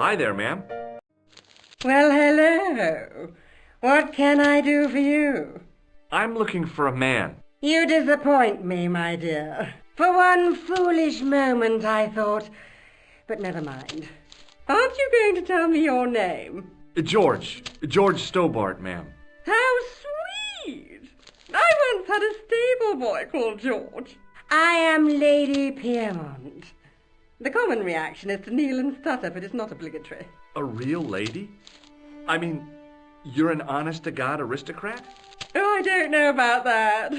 Hi there, ma'am. Well, hello. What can I do for you? I'm looking for a man. You disappoint me, my dear. For one foolish moment I thought... But never mind. Aren't you going to tell me your name? George Stobbart, ma'am. How sweet! I once had a stable boy called George. I am Lady Piermont. The common reaction is to kneel and stutter, but it's not obligatory. A real lady? I mean, you're an honest-to-God aristocrat? Oh, I don't know about that.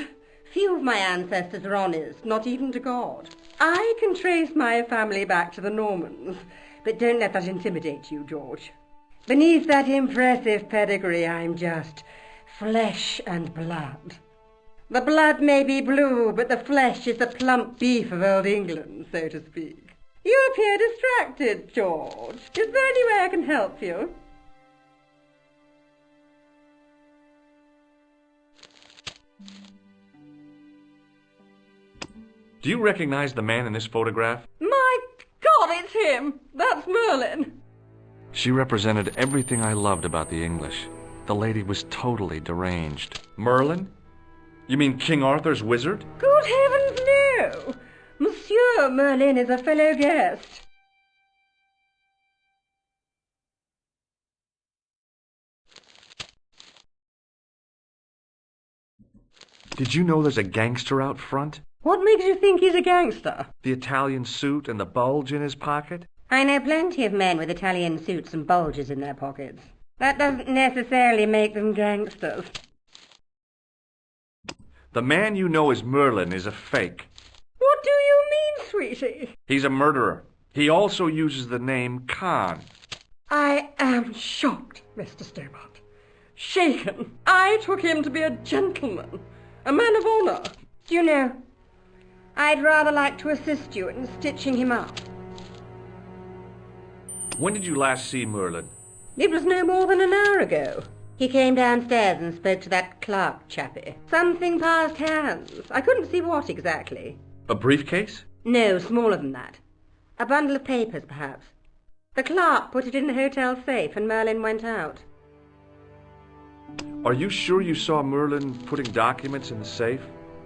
Few of my ancestors were honest, not even to God. I can trace my family back to the Normans, but don't let that intimidate you, George. Beneath that impressive pedigree, I'm just flesh and blood. The blood may be blue, but the flesh is the plump beef of old England, so to speak. You appear distracted, George. Is there any way I can help you? Do you recognize the man in this photograph? My God, it's him! That's Merlin! She represented everything I loved about the English. The lady was totally deranged. Merlin? You mean King Arthur's wizard? Good heavens, no! Monsieur Merlin is a fellow guest. Did you know there's a gangster out front? What makes you think he's a gangster? The Italian suit and the bulge in his pocket? I know plenty of men with Italian suits and bulges in their pockets. That doesn't necessarily make them gangsters. The man you know as Merlin is a fake. What do you mean, sweetie? He's a murderer. He also uses the name Khan. I am shocked, Mr. Stobbart. Shaken. I took him to be a gentleman, a man of honor. Do you know, I'd rather like to assist you in stitching him up. When did you last see Merlin? It was no more than an hour ago. He came downstairs and spoke to that clerk chappie. Something passed hands. I couldn't see what exactly. A briefcase? No, smaller than that. A bundle of papers, perhaps. The clerk put it in the hotel safe and Merlin went out. Are you sure you saw Merlin putting documents in the safe?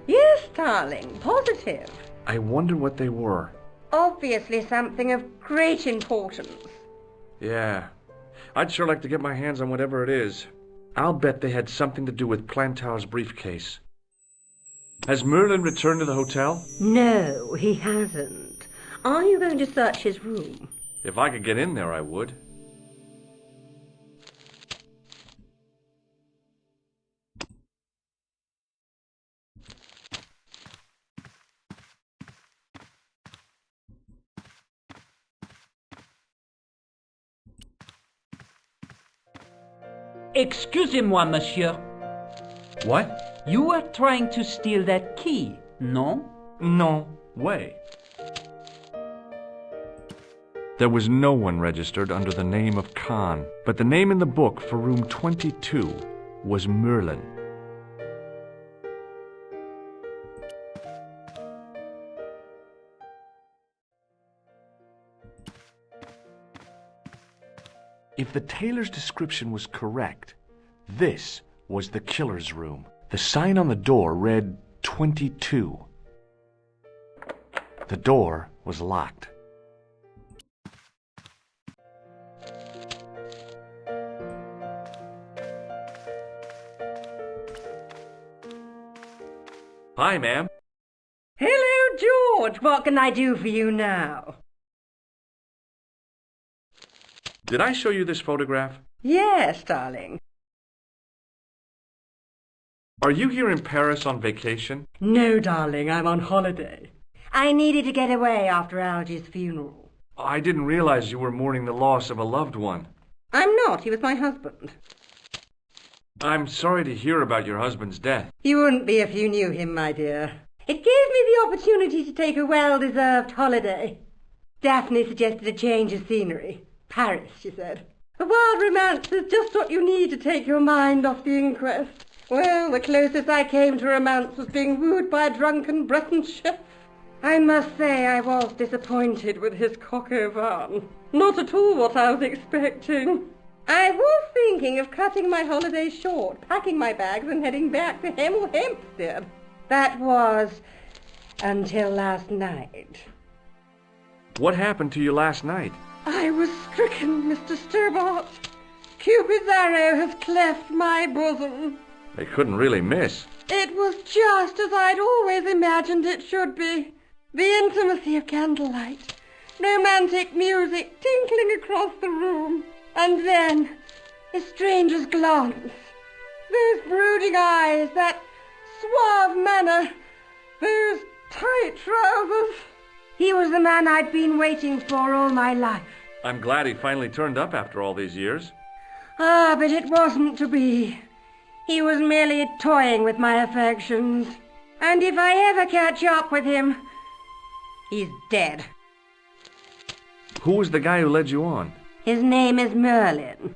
Yes, darling, positive. I wonder what they were. Obviously something of great importance. Yeah. I'd sure like to get my hands on whatever it is. I'll bet they had something to do with Plantow's briefcase. Has Merlin returned to the hotel? No, he hasn't. Are you going to search his room? If I could get in there, I would. Excusez-moi, monsieur. What? You were trying to steal that key, no? No way. There was no one registered under the name of Khan, but the name in the book for room 22 was Merlin. If the tailor's description was correct, this was the killer's room. The sign on the door read 22. The door was locked. Hi, ma'am. Hello, George. What can I do for you now? Did I show you this photograph? Yes, darling. Are you here in Paris on vacation? No, darling, I'm on holiday. I needed to get away after Algy's funeral. I didn't realize you were mourning the loss of a loved one. I'm not. He was my husband. I'm sorry to hear about your husband's death. You wouldn't be if you knew him, my dear. It gave me the opportunity to take a well-deserved holiday. Daphne suggested a change of scenery. Paris, she said. A wild romance is just what you need to take your mind off the inquest. Well, the closest I came to romance was being wooed by a drunken Breton chef. I must say I was disappointed with his coq au vin. Not at all what I was expecting. I was thinking of cutting my holiday short, packing my bags and heading back to Hemel Hempstead. That was until last night. What happened to you last night? I was stricken, Mr. Stobbart. Cupid's arrow has cleft my bosom. They couldn't really miss. It was just as I'd always imagined it should be. The intimacy of candlelight, romantic music tinkling across the room, and then a stranger's glance. Those brooding eyes, that suave manner, those tight trousers. He was the man I'd been waiting for all my life. I'm glad he finally turned up after all these years. Ah, but it wasn't to be. He was merely toying with my affections. And if I ever catch up with him, he's dead. Who was the guy who led you on? His name is Merlin.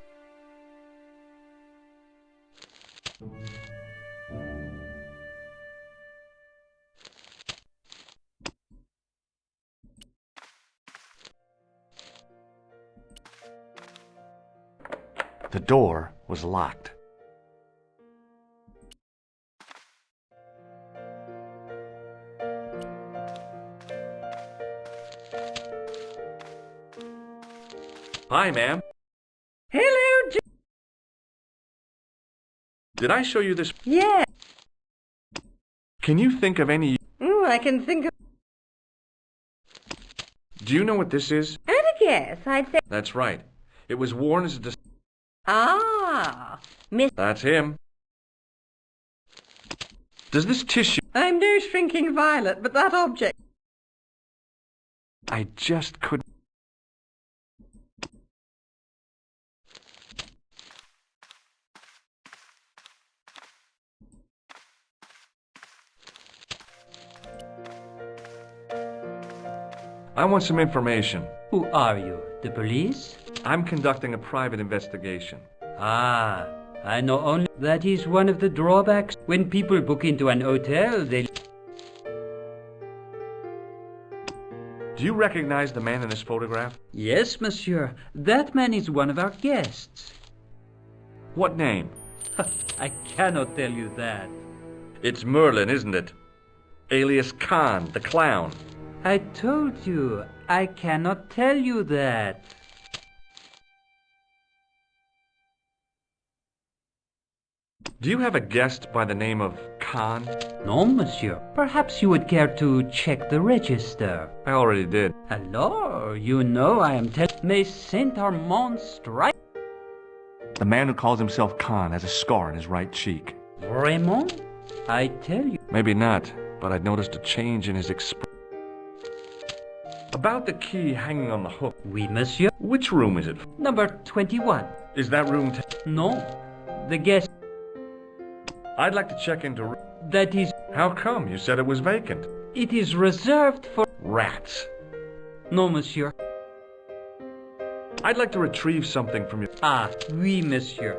The door was locked. Hi, ma'am. Hello, Did I show you this? Yeah. Can you think of any... I can think of... Do you know what this is? At a guess, I'd say... That's right. It was worn as a... Ah, Miss... That's him. Does this tissue... I'm no shrinking violet, but that object... I just couldn't... I want some information. Who are you? The police? I'm conducting a private investigation. Ah, I know only that is one of the drawbacks. When people book into an hotel, they... Do you recognize the man in this photograph? Yes, monsieur. That man is one of our guests. What name? I cannot tell you that. It's Merlin, isn't it? Alias Khan, the clown. I told you, I cannot tell you that. Do you have a guest by the name of Khan? No, monsieur. Perhaps you would care to check the register. I already did. Alors, you know I am May Saint Armand strike. The man who calls himself Khan has a scar on his right cheek. Vraiment? I tell you. Maybe not, but I'd noticed a change in his expression. About the key hanging on the hook. Oui, monsieur. Which room is it? Number 21. Is that room... No. The guest... I'd like to check into... That is... How come? You said it was vacant. It is reserved for... Rats. No, monsieur. I'd like to retrieve something from you. Ah, oui, monsieur.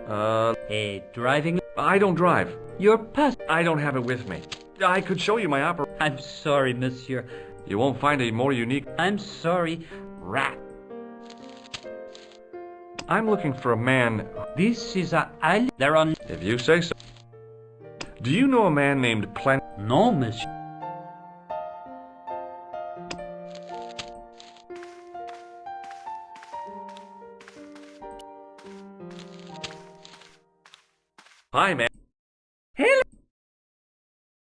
A driving... I don't drive. Your pass... I don't have it with me. I could show you my opera... I'm sorry, monsieur. You won't find a more unique... I'm sorry. Rat. I'm looking for a man... This is a... There are... If you say so. Do you know a man named No, monsieur. Hi, man. Hello.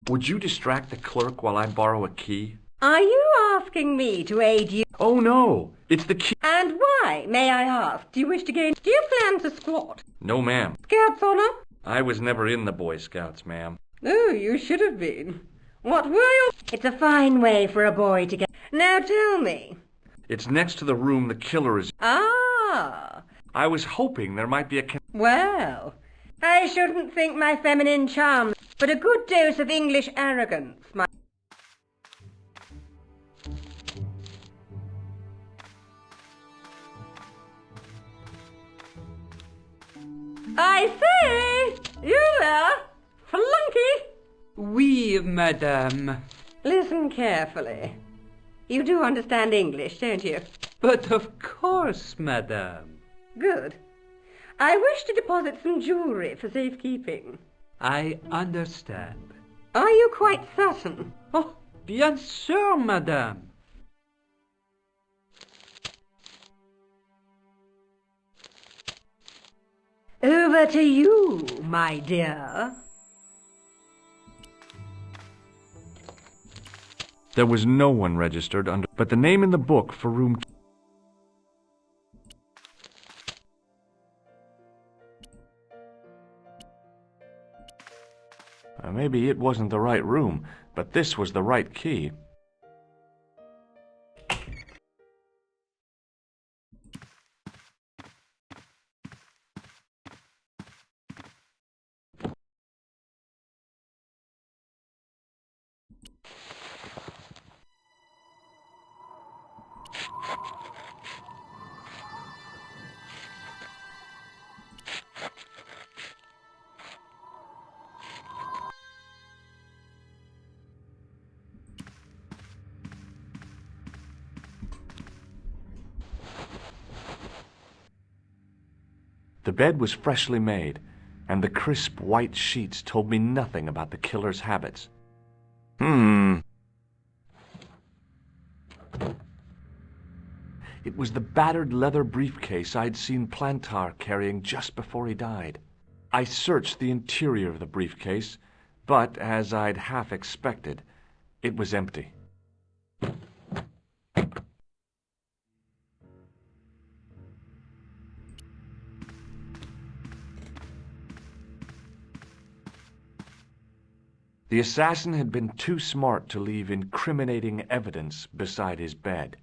Would you distract the clerk while I borrow a key? Are you asking me to aid you? Oh, no. It's the key. And why, may I ask? Do you wish to gain... Do you plan to squat? No, ma'am. Scouts honor? I was never in the Boy Scouts, ma'am. Oh, you should have been. What were you... It's a fine way for a boy to get... Now tell me. It's next to the room the killer is... Ah. I was hoping there might be a... Well, I shouldn't think my feminine charms, but a good dose of English arrogance might... I say! You there? Flunky! Oui, madame. Listen carefully. You do understand English, don't you? But of course, madame. Good. I wish to deposit some jewellery for safekeeping. I understand. Are you quite certain? Oh, bien sûr, madame. Over to you, my dear. There was no one registered under, but the name in the book for room. Maybe it wasn't the right room, but this was the right key. The bed was freshly made, and the crisp white sheets told me nothing about the killer's habits. It was the battered leather briefcase I'd seen Plantar carrying just before he died. I searched the interior of the briefcase, but as I'd half expected, it was empty. The assassin had been too smart to leave incriminating evidence beside his bed.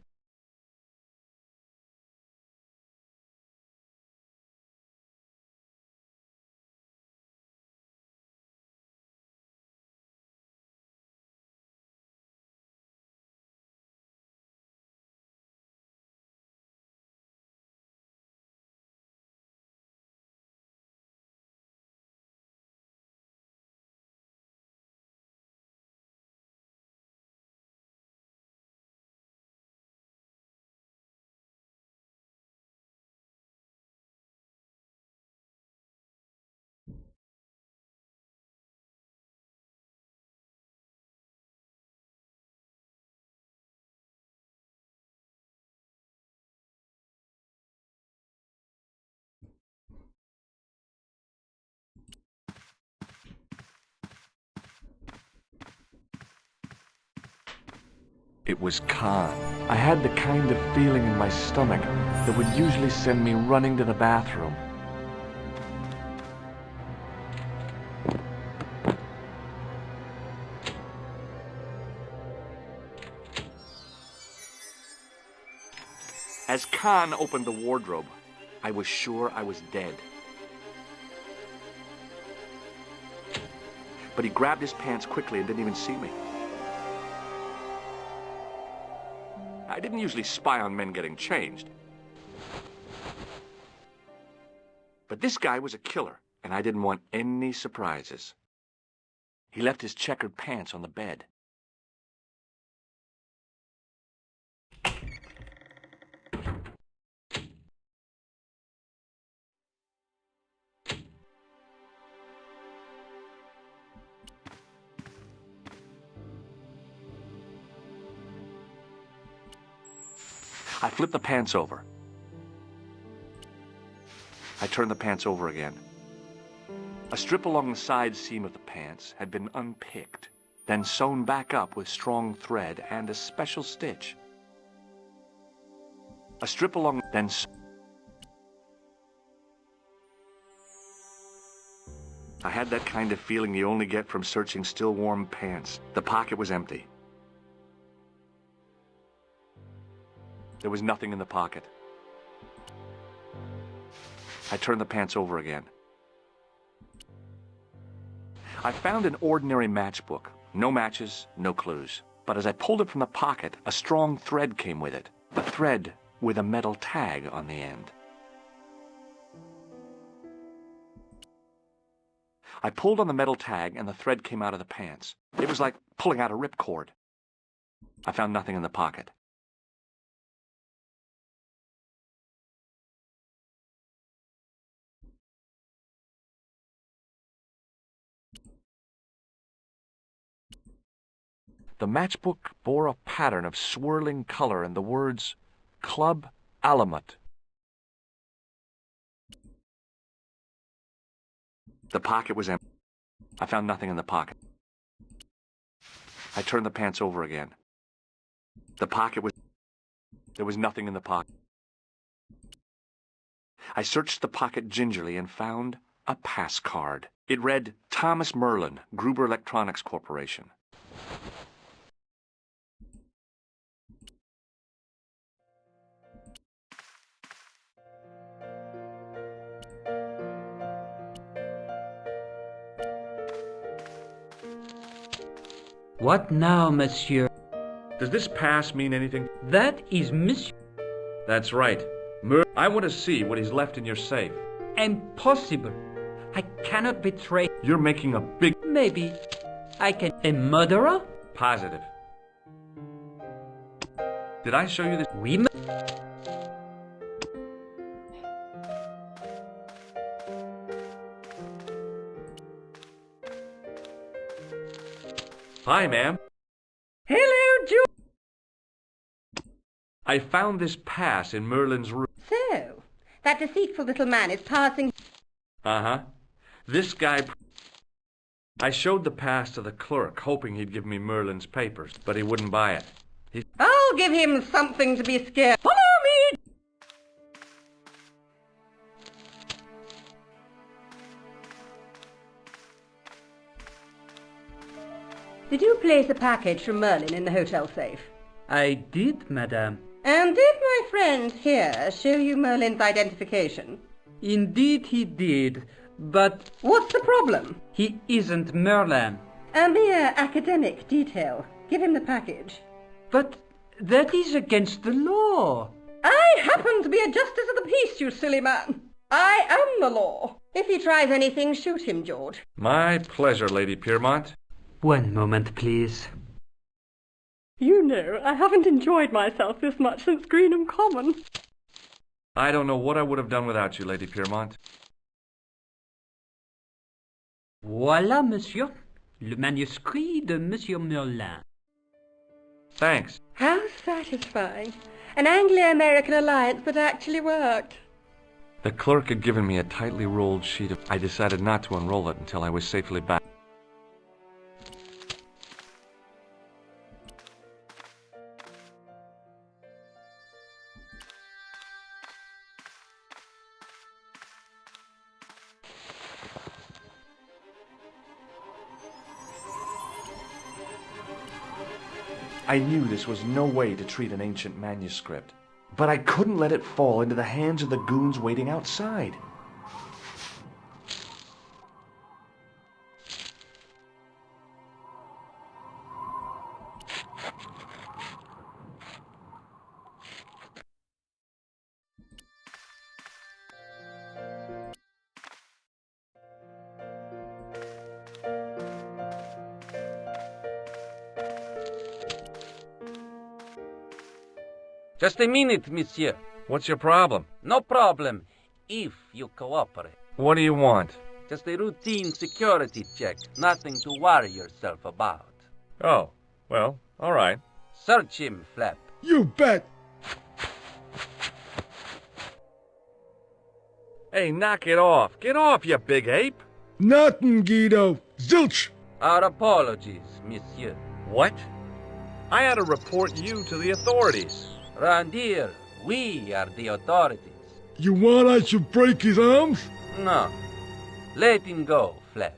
It was Khan. I had the kind of feeling in my stomach that would usually send me running to the bathroom. As Khan opened the wardrobe, I was sure I was dead. But he grabbed his pants quickly and didn't even see me. I didn't usually spy on men getting changed. But this guy was a killer, and I didn't want any surprises. He left his checkered pants on the bed. I flipped the pants over. I turned the pants over again. A strip along the side seam of the pants had been unpicked, then sewn back up with strong thread and a special stitch. A strip along, then I had that kind of feeling you only get from searching still warm pants. The pocket was empty. There was nothing in the pocket. I turned the pants over again. I found an ordinary matchbook. No matches, no clues. But as I pulled it from the pocket, a strong thread came with it. A thread with a metal tag on the end. I pulled on the metal tag and the thread came out of the pants. It was like pulling out a ripcord. I found nothing in the pocket. The matchbook bore a pattern of swirling color and the words, Club Alamut. The pocket was empty. I found nothing in the pocket. I turned the pants over again. The pocket was... There was nothing in the pocket. I searched the pocket gingerly and found a pass card. It read, Thomas Merlin, Gruber Electronics Corporation. What now, monsieur? Does this pass mean anything? That is monsieur. That's right. I want to see what he's left in your safe. Impossible. I cannot betray. You're making a big... Maybe I can... A murderer? Positive. Did I show you this? Oui, Hi, ma'am. Hello, George. I found this pass in Merlin's room. So, that deceitful little man is passing... Uh-huh. This guy... I showed the pass to the clerk, hoping he'd give me Merlin's papers, but he wouldn't buy it. I'll give him something to be scared. Follow me! Did you place a package from Merlin in the hotel safe? I did, madame. And did my friend here show you Merlin's identification? Indeed he did, but What's the problem? he isn't Merlin. A mere academic detail. Give him the package. But that is against the law. I happen to be a justice of the peace, you silly man. I am the law. If he tries anything, shoot him, George. My pleasure, Lady Piermont. One moment, please. You know, I haven't enjoyed myself this much since Greenham Common. I don't know what I would have done without you, Lady Piermont. Voilà, monsieur. Le manuscrit de Monsieur Merlin. Thanks. How satisfying. An Anglo-American alliance that actually worked. The clerk had given me a tightly rolled sheet of... I decided not to unroll it until I was safely back. I knew this was no way to treat an ancient manuscript, but I couldn't let it fall into the hands of the goons waiting outside. Just a minute, monsieur. What's your problem? No problem, if you cooperate. What do you want? Just a routine security check, nothing to worry yourself about. Oh, well, all right. Search him, Flap. You bet. Hey, knock it off. Get off, you big ape. Nothing, Guido. Zilch. Our apologies, monsieur. What? I had to report you to the authorities. Round here, we are the authorities. You want I should break his arms? No. Let him go, Flap.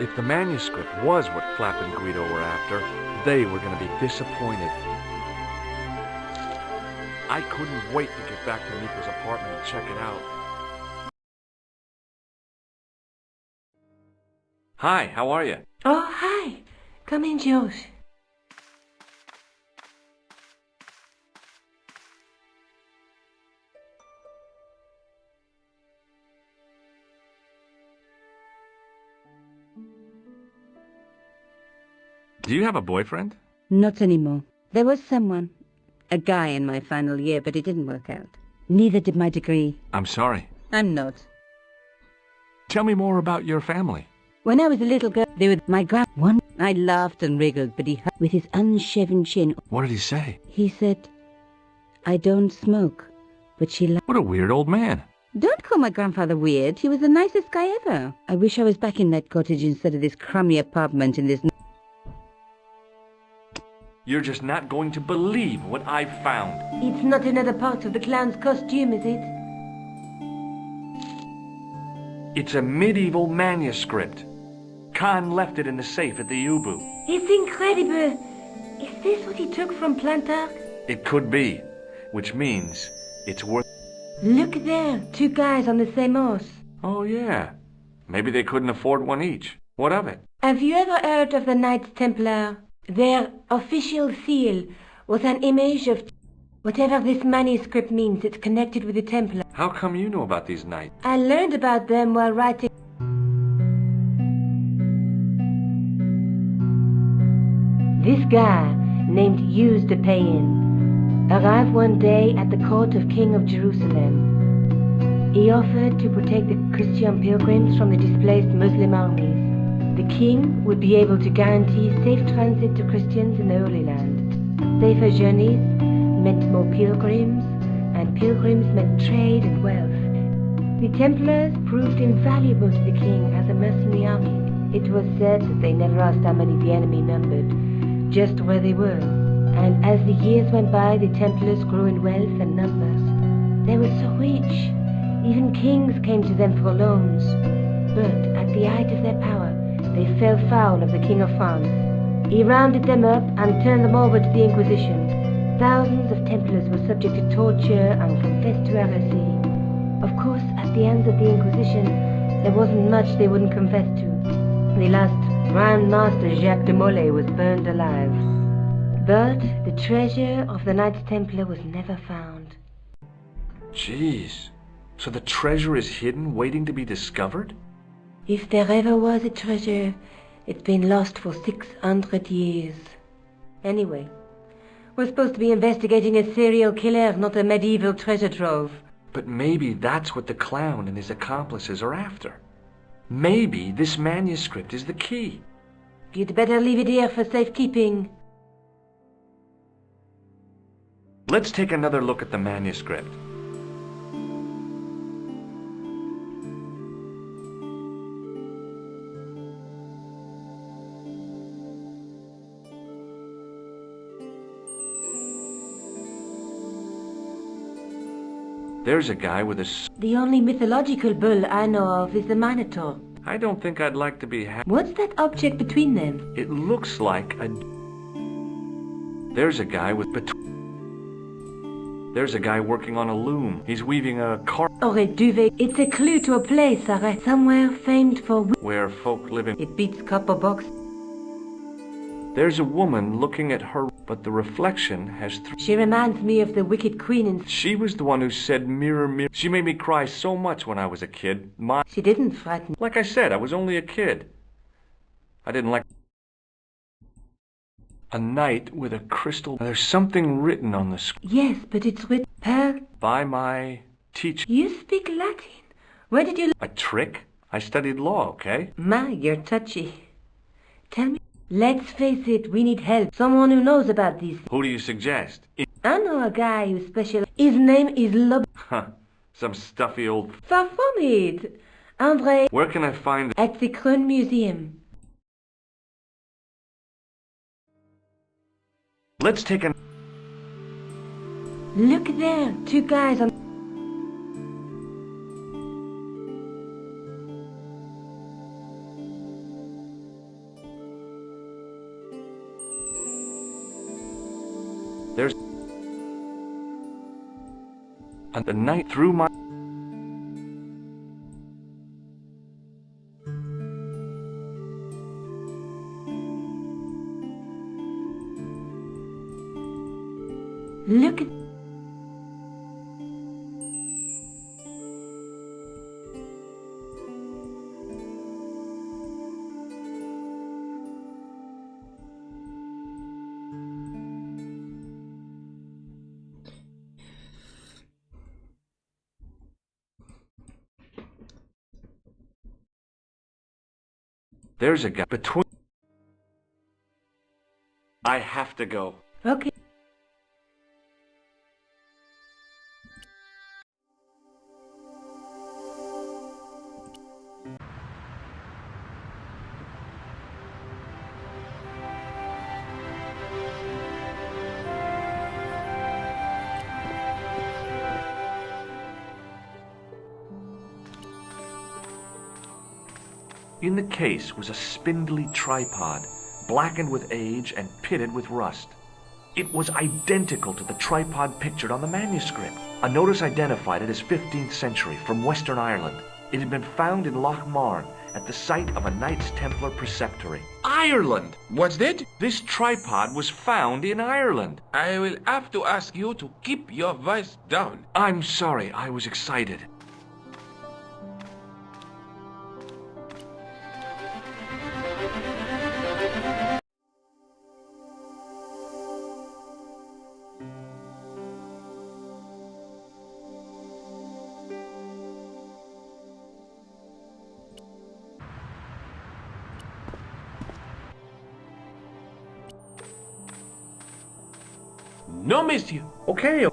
If the manuscript was what Flap and Guido were after, they were going to be disappointed. I couldn't wait to get back to Nico's apartment and check it out. Hi, how are you? Oh, hi. Come in, George. Do you have a boyfriend? Not anymore. There was someone. A guy in my final year, but it didn't work out. Neither did my degree. I'm sorry. I'm not. Tell me more about your family. When I was a little girl, they were my one. I laughed and wriggled, but he with his unshaven chin. What did he say? He said, "I don't smoke," but she laughed. What a weird old man. Don't call my grandfather weird. He was the nicest guy ever. I wish I was back in that cottage instead of this crummy apartment in this... You're just not going to believe what I've found. It's not another part of the clown's costume, is it? It's a medieval manuscript. Khan left it in the safe at the U-Boot. It's incredible. Is this what he took from Plantark? It could be, which means it's worth... Look there, two guys on the same horse. Oh, yeah. Maybe they couldn't afford one each. What of it? Have you ever heard of the Knights Templar? Their official seal was an image of... Whatever this manuscript means, it's connected with the Templar. How come you know about these knights? I learned about them while writing... This guy, named Hughes-de-Payen, arrived one day at the court of King of Jerusalem. He offered to protect the Christian pilgrims from the displaced Muslim armies. The king would be able to guarantee safe transit to Christians in the Holy Land. Safer journeys meant more pilgrims, and pilgrims meant trade and wealth. The Templars proved invaluable to the king as a mercenary army. It was said that they never asked how many the enemy numbered, just where they were. And as the years went by, the Templars grew in wealth and numbers. They were so rich, even kings came to them for loans. But at the height of their power, they fell foul of the King of France. He rounded them up and turned them over to the Inquisition. Thousands of Templars were subject to torture and confessed to heresy. Of course, at the hands of the Inquisition, there wasn't much they wouldn't confess to. The last Grand Master Jacques de Molay was burned alive. But the treasure of the Knights Templar was never found. Jeez. So the treasure is hidden, waiting to be discovered? If there ever was a treasure, it's been lost for 600 years. Anyway, we're supposed to be investigating a serial killer, not a medieval treasure trove. But maybe that's what the clown and his accomplices are after. Maybe this manuscript is the key. You'd better leave it here for safekeeping. Let's take another look at the manuscript. There's a guy with a... The only mythological bull I know of is the Minotaur. I don't think I'd like to be What's that object between them? It looks like a... There's a guy with... There's a guy working on a loom. He's weaving a Or a duvet. It's a clue to a place, Arrête. Somewhere famed for... where folk live in... It beats copper box. There's a woman looking at her, but the reflection has... She reminds me of the Wicked Queen in... She was the one who said, "Mirror, mirror." She made me cry so much when I was a kid. She didn't frighten... Like I said, I was only a kid. I didn't like... A knight with a crystal... There's something written on the screen. Yes, but it's written... By my teacher. You speak Latin. Where did you... A trick? I studied law, okay? My, you're touchy. Tell me... Let's face it, we need help. Someone who knows about this. Who do you suggest? I know a guy who's special. His name is Huh. Some stuffy old... Far from it. André... Where can I find... At the Kroon Museum. Let's take a... Look there, two guys on... There's... And the night through my... Look at... There's a guy between... I have to go. Okay. In the case was a spindly tripod, blackened with age and pitted with rust. It was identical to the tripod pictured on the manuscript. A notice identified it as 15th century from Western Ireland. It had been found in Loch Marne at the site of a Knights Templar preceptory. Ireland! What's that? This tripod was found in Ireland. I will have to ask you to keep your voice down. I'm sorry, I was excited. No, monsieur. Okay.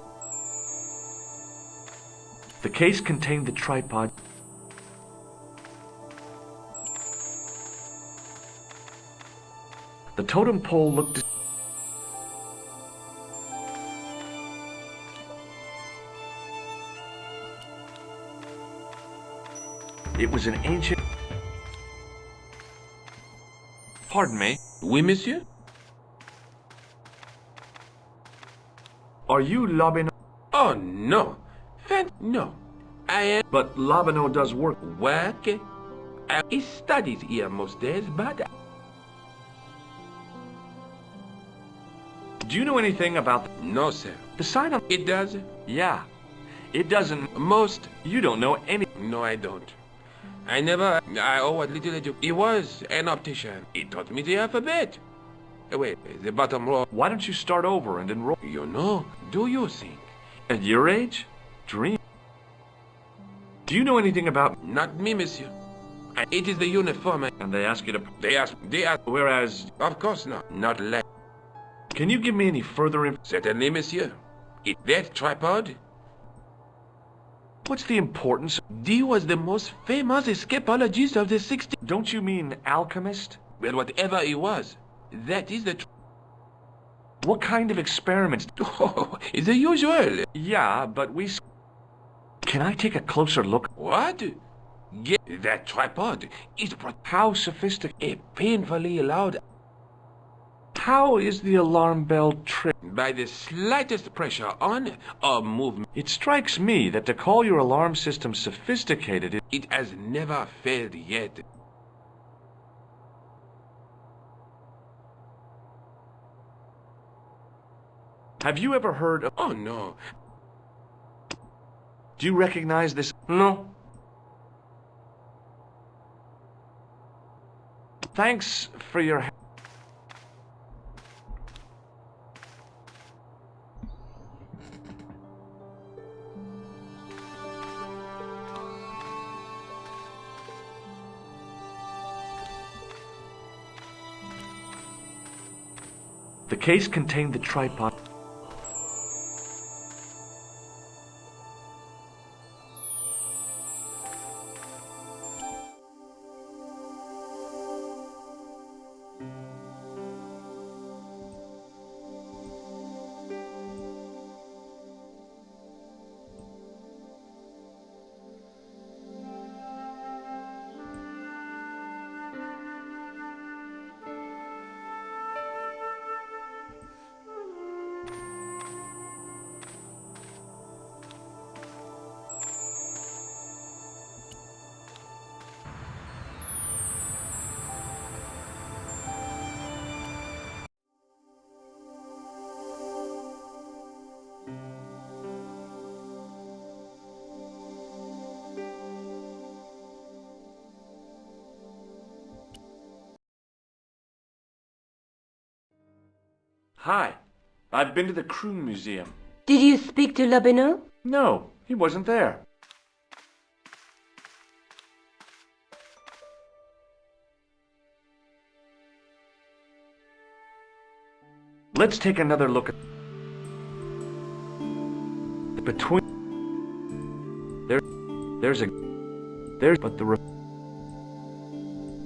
The case contained the tripod. The totem pole looked... It was an ancient... Pardon me. Oui, monsieur? Are you Lobino? Oh, no. No. I am... But Lobino does work. Work? He studies here most days, but... Do you know anything about the... No, sir. The sign on... It does? Yeah. It doesn't... Most... You don't know any... No, I don't. I owe what little edu... He was an optician. He taught me the alphabet. Wait, the bottom row. Why don't you start over and enroll? You know, do you think? At your age? Dream. Do you know anything about... Not me, monsieur. It is the uniform. And they ask you to... They ask... Whereas... Of course not. Not less. Can you give me any further info? Certainly, monsieur. That tripod? What's the importance? He was the most famous escapologist of the 60s. Don't you mean alchemist? Well, whatever he was, that is the... What kind of experiments? Oh, it's the usual. Yeah, but we... Can I take a closer look? What? Get that tripod is... How sophisticated? Painfully loud. How is the alarm bell tripped? By the slightest pressure on or movement. It strikes me that to call your alarm system sophisticated... It has never failed yet. Have you ever heard of... Oh, no. Do you recognize this? No. Thanks for your... The case contained the tripod. Hi. I've been to the Croon Museum. Did you speak to Lobino? No, he wasn't there. Let's take another look at between but the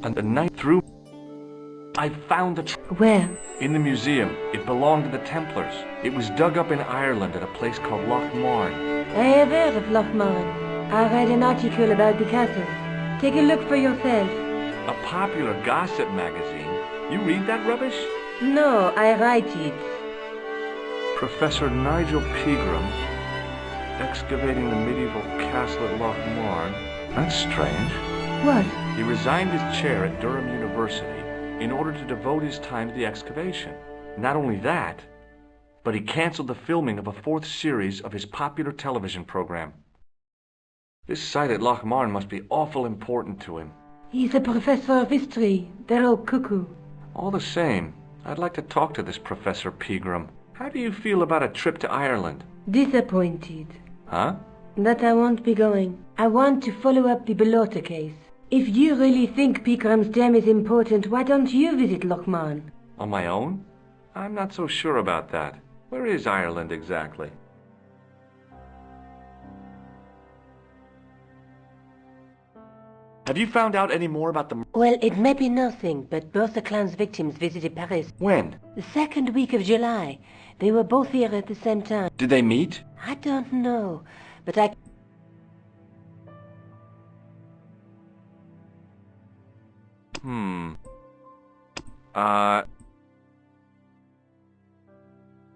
and the night through I found the Where? in the museum. It belonged to the Templars. It was dug up in Ireland at a place called Loch Marn. I have heard of Loch Marn. I read an article about the castle. Take a look for yourself. A popular gossip magazine. You read that rubbish? No, I write it. Professor Nigel Pegram excavating the medieval castle at Loch Marn. That's strange. What? He resigned his chair at Durham University in order to devote his time to the excavation. Not only that, but he canceled the filming of a 4th series of his popular television program. This site at Loch Marn must be awful important to him. He's a professor of history. They're all cuckoo. All the same, I'd like to talk to this Professor Pegram. How do you feel about a trip to Ireland? Disappointed. Huh? That I won't be going. I want to follow up the Bolota case. If you really think Pegram's gem is important, why don't you visit Loch Marn? On my own? I'm not so sure about that. Where is Ireland exactly? Have you found out any more about the... Well, it may be nothing, but both the clan's victims visited Paris. When? The 2nd week of July. They were both here at the same time. Did they meet? I don't know, but I...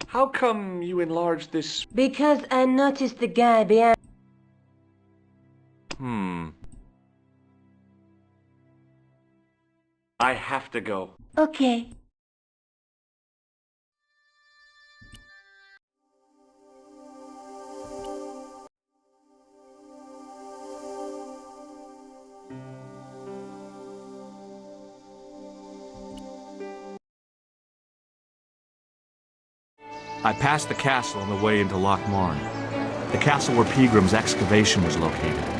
How come you enlarged this... Because I noticed the guy behind... I have to go. Okay. I passed the castle on the way into Loch Marn. The castle where Pegram's excavation was located.